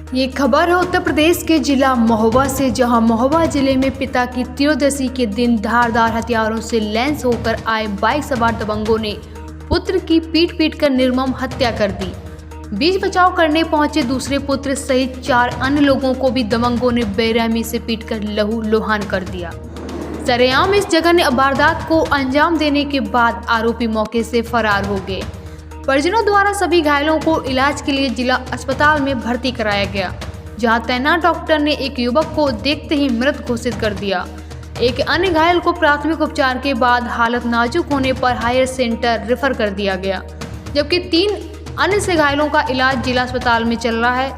ये खबर है उत्तर प्रदेश के जिला महोबा से, जहां महोबा जिले में पिता की त्रयोदशी के दिन धारदार हथियारों से लैंस होकर आए बाइक सवार दबंगों ने पुत्र की पीट कर निर्मम हत्या कर दी। बीच बचाव करने पहुंचे दूसरे पुत्र सहित 4 अन्य लोगों को भी दबंगों ने बेरहमी से पीटकर लहू लुहान कर दिया। सरेआम इस जघन्य वारदात को अंजाम देने के बाद आरोपी मौके से फरार हो गए। परिजनों द्वारा सभी घायलों को इलाज के लिए जिला अस्पताल में भर्ती कराया गया, जहां तैनात डॉक्टर ने एक युवक को देखते ही मृत घोषित कर दिया। एक अन्य घायल को प्राथमिक उपचार के बाद हालत नाजुक होने पर हायर सेंटर रेफर कर दिया गया, जबकि 3 अन्य से घायलों का इलाज जिला अस्पताल में चल रहा है।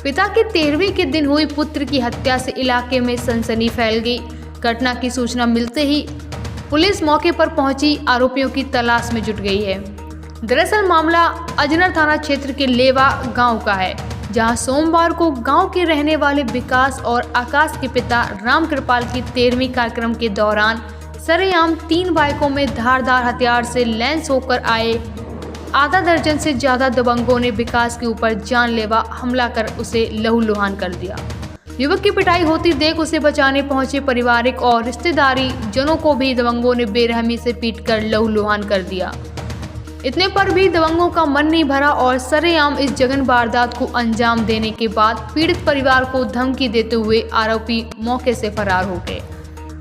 पिता की 13वीं के दिन हुई पुत्र की हत्या से इलाके में सनसनी फैल गई। घटना की सूचना मिलते ही पुलिस मौके पर पहुंची आरोपियों की तलाश में जुट गई है। दरअसल मामला अजनर थाना क्षेत्र के लेवा गांव का है, जहां सोमवार को गांव के रहने वाले विकास और आकाश के पिता राम कृपाल की 13वीं कार्यक्रम के दौरान सरेआम 3 बाइकों में धारदार हथियार से लैंस होकर आए आधा दर्जन से ज्यादा दबंगों ने विकास के ऊपर जानलेवा हमला कर उसे लहूलुहान कर दिया। युवक की पिटाई होती देख उसे बचाने पहुंचे पारिवारिक और रिश्तेदारी जनों को भी दबंगों ने बेरहमी से पीटकर लहूलुहान कर दिया। इतने पर भी दबंगों का मन नहीं भरा और सरेआम इस जघन्य वारदात को अंजाम देने के बाद पीड़ित परिवार को धमकी देते हुए आरोपी मौके से फरार हो गए।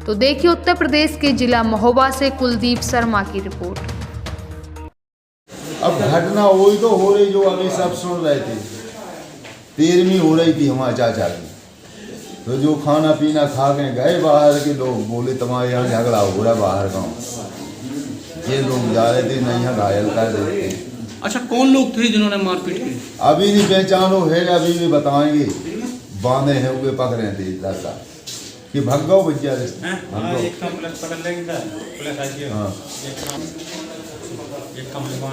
तो देखिए उत्तर प्रदेश के जिला महोबा से कुलदीप शर्मा की रिपोर्ट। अब घटना वही तो हो रही जो अभी सब सुन रहे थे। 13वीं हो रही थी हमारे चाचा की, तो जो खाना पीना खा के गए बाहर के लोग, बोले तुम्हारे यहाँ झगड़ा हो रहा बाहर गाँव, ये लोग जा रहे थे, नहीं घायल कर देते। अच्छा, कौन लोग थे जिन्होंने मारपीट की? अभी नहीं पहचानो है, अभी भी बताएंगे। बांधे हैं हुए पकड़े थे लड़का कि भगो बच्चा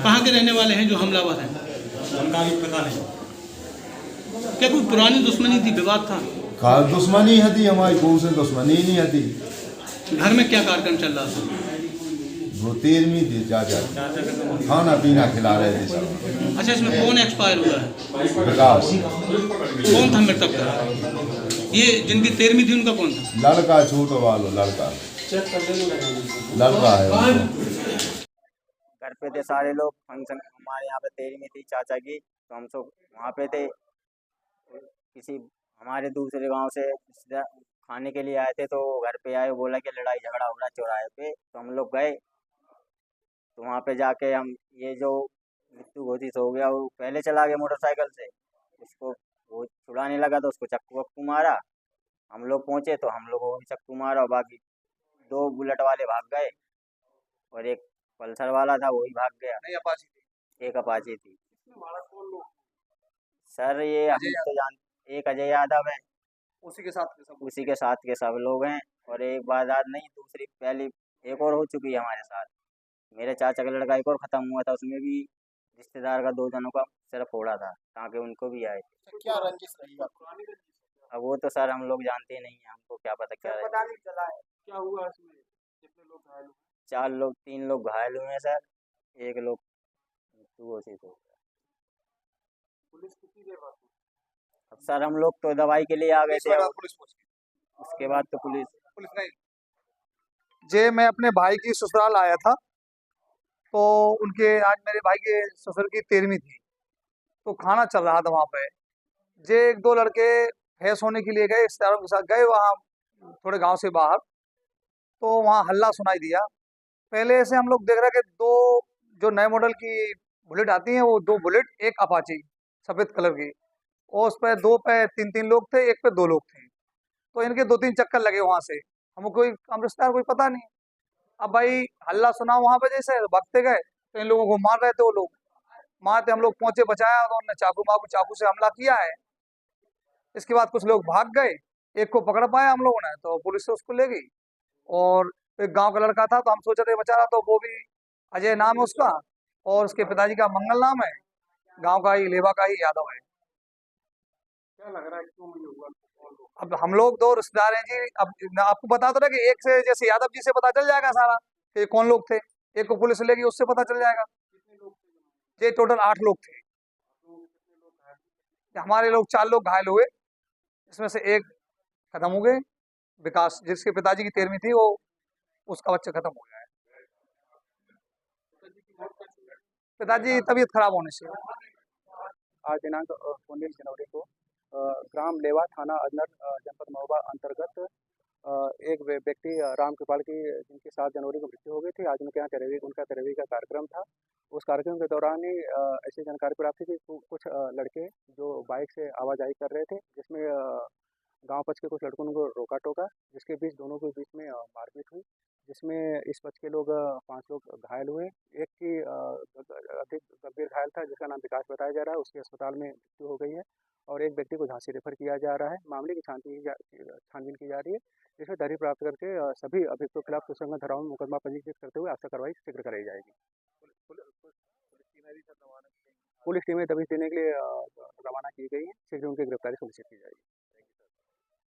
कहाँ के रहने वाले हैं जो हमलावर हैं? उनका भी पता नहीं। क्या कोई पुरानी दुश्मनी थी, विवाद था? दुश्मनी हती हमारी, कौन से दुश्मनी नहीं हती। घर में क्या कार्यक्रम चल रहा था? वो 13वीं थी, चाचा खाना पीना खिला रहे थे सब। अच्छा, इसमें कौन एक्सपायर हुआ है? विकास। कौन था मृतक का? ये जिनकी 13वीं थी उनका कौन था? लड़का, छोटा वाला लड़का है। घर पे थे सारे लोग। फंक्शन हमारे यहाँ पे 13वीं थी चाचा की, तो हम सब वहाँ पे थे। किसी हमारे दूसरे गांव से खाने के लिए आए थे, तो घर पे आए, बोला कि लड़ाई झगड़ा हो रहा चौराहे पे। तो हम लोग गए, तो वहाँ पे जाके हम ये जो मृत्यु घोषित हो गया, वो पहले चला गया मोटरसाइकिल से, उसको वो छुड़ाने लगा तो उसको चक्कू वक्कू मारा। हम लोग पहुँचे तो हम लोगों को भी चक्कू मारा, और बाकी 2 बुलेट वाले भाग गए और एक पल्सर वाला था वही भाग गया। नहीं, अपाची थी। एक अपाची थी। सर ये हम तो एक अजय यादव है, उसी के साथ के सब लोग हैं। और एक बात नहीं, दूसरी पहली एक और हो चुकी है हमारे साथ। मेरे चाचा का लड़का एक और ख़त्म हुआ था, उसमें भी रिश्तेदार का 2 जनों का सिर फोड़ा था, ताकि उनको भी आए। क्या रंजिश रही? अब वो तो सर हम लोग जानते नहीं हैं, हमको क्या पता क्या पता नहीं चला है क्या हुआ इसमें। कितने लोग घायल हुए? 4 लोग, 3 लोग घायल हुए हैं सर, 1 लोग मृत्यु घोषित हो गया। पुलिस कितनी देर बाद? अब सर हम लोग तो दवाई के लिए आ गए थे, पुलिस पहुंच गई। उसके बाद तो पुलिस नहीं। जे मैं अपने भाई की ससुराल आया था, तो उनके आज मेरे भाई के ससुर की 13वीं थी, तो खाना चल रहा था वहाँ पे। जे 1-2 लड़के भैंस होने के लिए गए, रिश्तेदारों के साथ गए वहाँ थोड़े गांव से बाहर, तो वहाँ हल्ला सुनाई दिया। पहले से हम लोग देख रहे कि 2 जो नए मॉडल की बुलेट आती हैं, वो 2 बुलेट, एक अपाची सफ़ेद कलर की, और उस पर 2 पे 3-3 लोग थे, एक पे 2 लोग थे। तो इनके 2-3 चक्कर लगे वहाँ से। हमको हम रिश्तेदार कोई पता नहीं। अब भाई हल्ला सुना वहाँ पे, जैसे भागते गए तो इन लोगों को मार रहे थे। वो लोग मारते, हम लोग पहुंचे, बचाया, तो उन्होंने चाकू से हमला किया है। इसके बाद कुछ लोग भाग गए, एक को पकड़ पाया हम लोगों ने, तो पुलिस से उसको ले गई। और एक गांव का लड़का था, तो हम सोचे थे बेचारा, तो वो भी अजय नाम है उसका, और उसके पिताजी का मंगल नाम है, गांव का ही, लेवा का ही यादव है। क्या लग रहा है क्यों ये हुआ? अब हम लोग 2 रिश्तेदार हैं जी। अब आपको बता तो रहा कि एक से, जैसे यादव जी से पता चल जाएगा सारा कि कौन लोग थे, एक को पुलिस लेगी, उससे पता चल जाएगा। ये टोटल 8 लोग थे। हमारे लोग 4 लोग घायल हुए, इसमें से एक खत्म हो गए। विकास जिसके पिताजी की 13वीं थी, वो उसका बच्चा खत्म हो गया है। पिताजी तबीयत खराब होने से। आज दिनांक 19 जनवरी को ग्राम लेवा थाना अजनर जनपद महोबा अंतर्गत एक व्यक्ति राम कृपाल की जिनकी 7 जनवरी को मृत्यु हो गई थी। आज उनके यहाँ उनका तेरहवीं का कार्यक्रम था। उस कार्यक्रम के दौरान ही ऐसी जानकारी प्राप्त हुई कि कुछ लड़के जो बाइक से आवाजाही कर रहे थे, जिसमें गांव पक्ष के कुछ लड़कों ने उनको रोका टोका, जिसके बीच दोनों के बीच में मारपीट हुई, जिसमें इस पक्ष के लोग 5 लोग घायल हुए। एक की अधिक गंभीर घायल था, जिसका नाम विकास बताया जा रहा है, उसकी अस्पताल में मृत्यु हो गई है और एक व्यक्ति को झांसी रेफर किया जा रहा है। मामले की छानबीन की जा रही है। इसमें तहरीर प्राप्त करके सभी अभियुक्तों के खिलाफ सुसंगत धाराओं में मुकदमा पंजीकृत करते हुए आवश्यक कार्रवाई शीघ्र कराई जाएगी। पुलिस टीमें दबिश देने के लिए रवाना की गई है। शीघ्र उनकी गिरफ्तारी सुनिश्चित की जाएगी।